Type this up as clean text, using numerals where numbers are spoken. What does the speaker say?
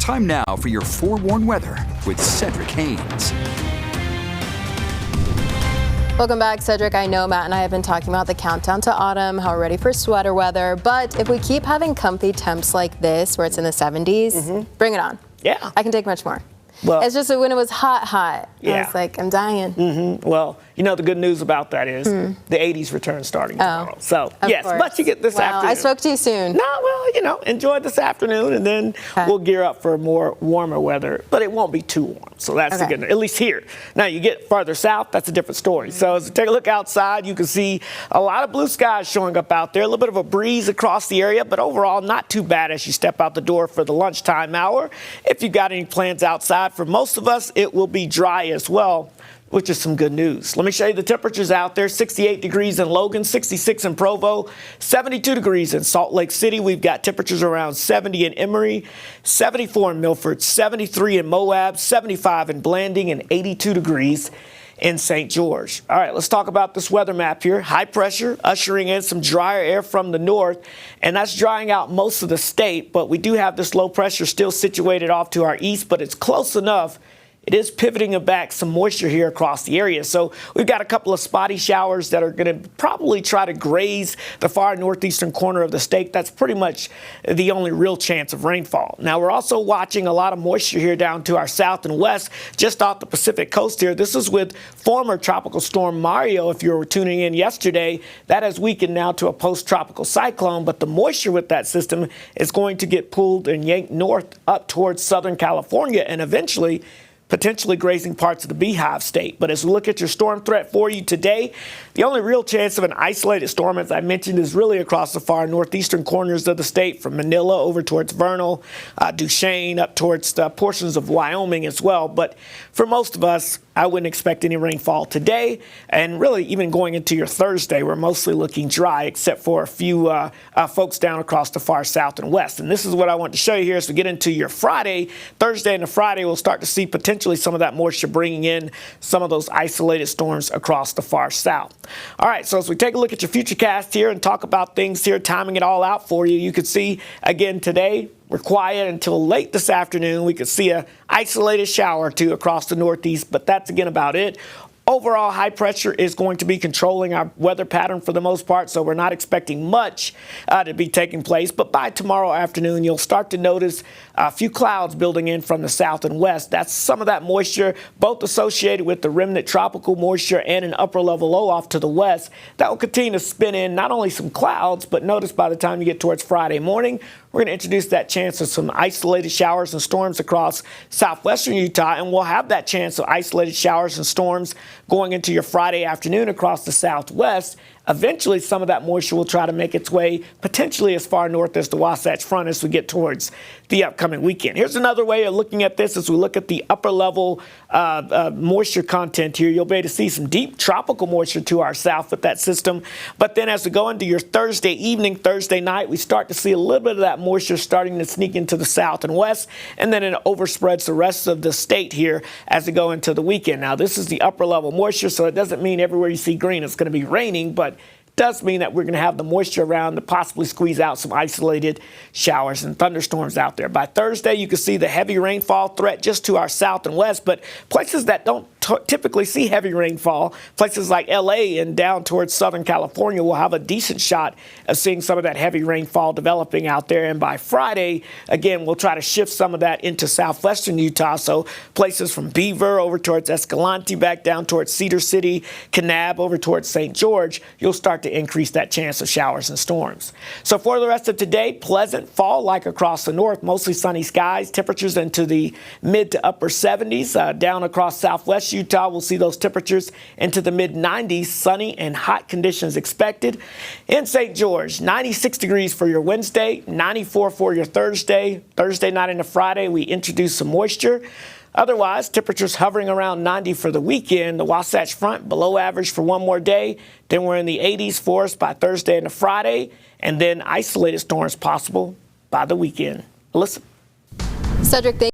Time now for your forewarned weather with Cedric Haynes. Welcome back, Cedric. I know Matt and I have been talking about the countdown to autumn, how we're ready for sweater weather, but if we keep having comfy temps like this, where it's in the 70s, bring it on. Yeah. I can take much more. Well, it's just that when it was hot, I yeah. was like, I'm dying. Well, you know, the good news about that is the 80s return starting tomorrow. So, yes, course. but you get this afternoon. I spoke to you soon. No, well, you know, enjoy this afternoon, and then we'll gear up for more warmer weather, but it won't be too warm. So that's the good news, at least here. Now, you get farther south, that's a different story. So as you take a look outside, you can see a lot of blue skies showing up out there, a little bit of a breeze across the area, but overall not too bad as you step out the door for the lunchtime hour. If you've got any plans outside, for most of us, it will be dry as well, which is some good news. Let me show you the temperatures out there. 68 degrees in Logan, 66 in Provo, 72 degrees in Salt Lake City. We've got temperatures around 70 in Emory, 74 in Milford, 73 in Moab, 75 in Blanding, and 82 degrees in St. George. All right, let's talk about this weather map here. High pressure ushering in some drier air from the north, and that's drying out most of the state, but we do have this low pressure still situated off to our east, but it's close enough. It is pivoting back some moisture here across the area. So we've got a couple of spotty showers that are going to probably try to graze the far northeastern corner of the state. That's pretty much the only real chance of rainfall. Now, we're also watching a lot of moisture here down to our south and west, just off the Pacific coast here. This is with former tropical storm Mario, if you were tuning in yesterday. That has weakened now to a post-tropical cyclone, but the moisture with that system is going to get pulled and yanked north up towards Southern California and eventually potentially grazing parts of the Beehive State. But as we look at your storm threat for you today, the only real chance of an isolated storm, as I mentioned, is really across the far northeastern corners of the state, from Manila over towards Vernal, Duchesne, up towards portions of Wyoming as well. But for most of us, I wouldn't expect any rainfall today, and really even going into your Thursday, we're mostly looking dry, except for a few folks down across the far south and west. And this is what I want to show you here as we get into your Friday. Thursday and Friday, we'll start to see potentially some of that moisture bringing in some of those isolated storms across the far south. All right, so as we take a look at your futurecast here and talk about things here, timing it all out for you, you can see, again, today, we're quiet until late this afternoon. We could see an isolated shower or two across the northeast, but that's, again, about it. Overall, high pressure is going to be controlling our weather pattern for the most part, so we're not expecting much to be taking place. But by tomorrow afternoon, you'll start to notice a few clouds building in from the south and west. That's some of that moisture, both associated with the remnant tropical moisture and an upper level low off to the west. That will continue to spin in not only some clouds, but notice by the time you get towards Friday morning, we're going to introduce that chance of some isolated showers and storms across southwestern Utah, and we'll have that chance of isolated showers and storms going into your Friday afternoon across the southwest. Eventually, some of that moisture will try to make its way potentially as far north as the Wasatch Front as we get towards the upcoming weekend. Here's another way of looking at this as we look at the upper level moisture content here. You'll be able to see some deep tropical moisture to our south with that system. But then as we go into your Thursday evening, Thursday night, we start to see a little bit of that moisture starting to sneak into the south and west, and then it overspreads the rest of the state here as we go into the weekend. Now, this is the upper level moisture, so it doesn't mean everywhere you see green it's going to be raining, but does mean that we're going to have the moisture around to possibly squeeze out some isolated showers and thunderstorms out there. By Thursday, you can see the heavy rainfall threat just to our south and west, but places that don't typically see heavy rainfall, places like LA and down towards Southern California, will have a decent shot of seeing some of that heavy rainfall developing out there. And by Friday, again, we'll try to shift some of that into southwestern Utah. So places from Beaver over towards Escalante, back down towards Cedar City, Kanab over towards St. George, you'll start to increase that chance of showers and storms. So for the rest of today, pleasant fall-like across the north, mostly sunny skies, temperatures into the mid to upper 70s. Down across southwest Utah, we'll see those temperatures into the mid-90s, sunny and hot conditions expected. In St. George, 96 degrees for your Wednesday, 94 for your Thursday. Thursday night into Friday, we introduce some moisture. Otherwise, temperatures hovering around 90 for the weekend. The Wasatch Front below average for one more day. Then we're in the 80s for us by Thursday into Friday, and then isolated storms possible by the weekend. Listen. Cedric, thank you.